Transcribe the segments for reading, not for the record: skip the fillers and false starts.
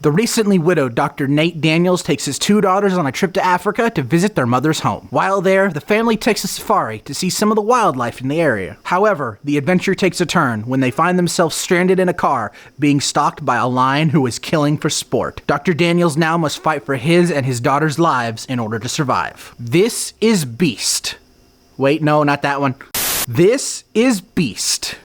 The recently widowed Dr. Nate Daniels takes his 2 daughters on a trip to Africa to visit their mother's home. While there, the family takes a safari to see some of the wildlife in the area. However, the adventure takes a turn when they find themselves stranded in a car being stalked by a lion who is killing for sport. Dr. Daniels now must fight for his and his daughter's lives in order to survive. This is Beast. Wait, no, not that one. This is Beast.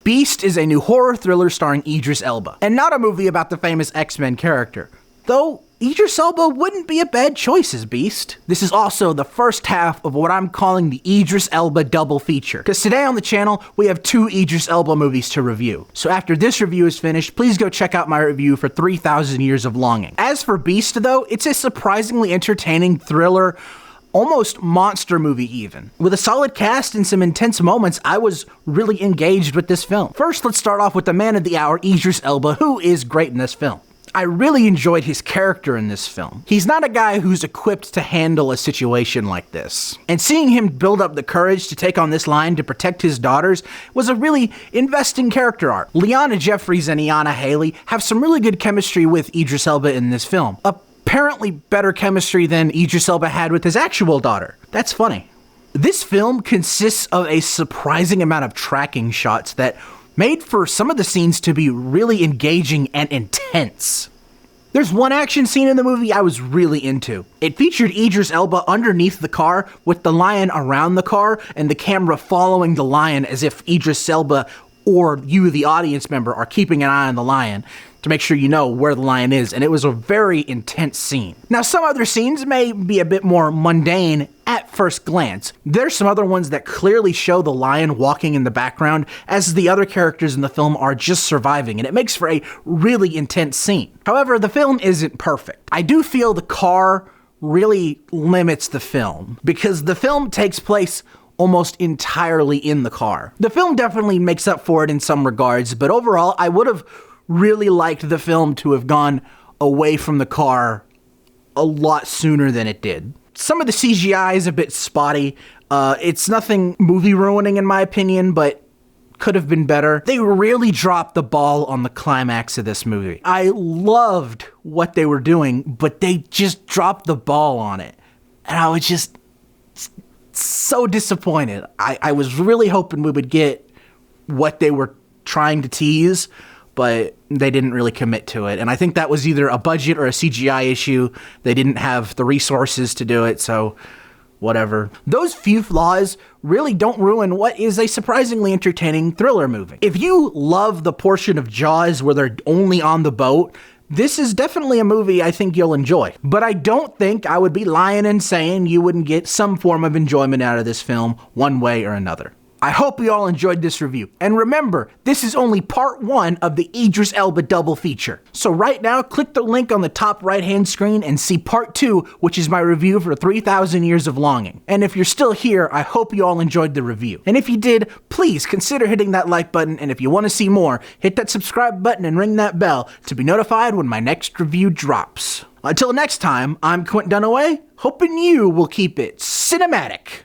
Beast is a new horror thriller starring Idris Elba, and not a movie about the famous X-Men character. Though, Idris Elba wouldn't be a bad choice as Beast. This is also the first half of what I'm calling the Idris Elba double feature, because today on the channel, we have 2 Idris Elba movies to review. So after this review is finished, please go check out my review for 3,000 Years of Longing. As for Beast though, it's a surprisingly entertaining thriller, almost monster movie even. With a solid cast and some intense moments, I was really engaged with this film. First, let's start off with the man of the hour, Idris Elba, who is great in this film. I really enjoyed his character in this film. He's not a guy who's equipped to handle a situation like this. And seeing him build up the courage to take on this lion to protect his daughters was a really investing character arc. Leona Jeffries and Iana Haley have some really good chemistry with Idris Elba in this film. Apparently better chemistry than Idris Elba had with his actual daughter. That's funny. This film consists of a surprising amount of tracking shots that made for some of the scenes to be really engaging and intense. There's one action scene in the movie I was really into. It featured Idris Elba underneath the car with the lion around the car and the camera following the lion as if Idris Elba or you, the audience member, are keeping an eye on the lion to make sure you know where the lion is, and it was a very intense scene. Now, some other scenes may be a bit more mundane at first glance. There's some other ones that clearly show the lion walking in the background as the other characters in the film are just surviving, and it makes for a really intense scene. However, the film isn't perfect. I do feel the car really limits the film, because the film takes place almost entirely in the car. The film definitely makes up for it in some regards, but overall, I would have really liked the film to have gone away from the car a lot sooner than it did. Some of the CGI is a bit spotty. It's nothing movie ruining in my opinion, but could have been better. They really dropped the ball on the climax of this movie. I loved what they were doing, but they just dropped the ball on it. And I was just so disappointed. I was really hoping we would get what they were trying to tease, but they didn't really commit to it. And I think that was either a budget or a CGI issue. They didn't have the resources to do it, so whatever. Those few flaws really don't ruin what is a surprisingly entertaining thriller movie. If you love the portion of Jaws where they're only on the boat, this is definitely a movie I think you'll enjoy. But I don't think I would be lying and saying you wouldn't get some form of enjoyment out of this film one way or another. I hope you all enjoyed this review. And remember, this is only part 1 of the Idris Elba double feature. So right now, click the link on the top right-hand screen and see part 2, which is my review for 3,000 Years of Longing. And if you're still here, I hope you all enjoyed the review. And if you did, please consider hitting that like button, and if you want to see more, hit that subscribe button and ring that bell to be notified when my next review drops. Until next time, I'm Quint Dunaway, hoping you will keep it cinematic.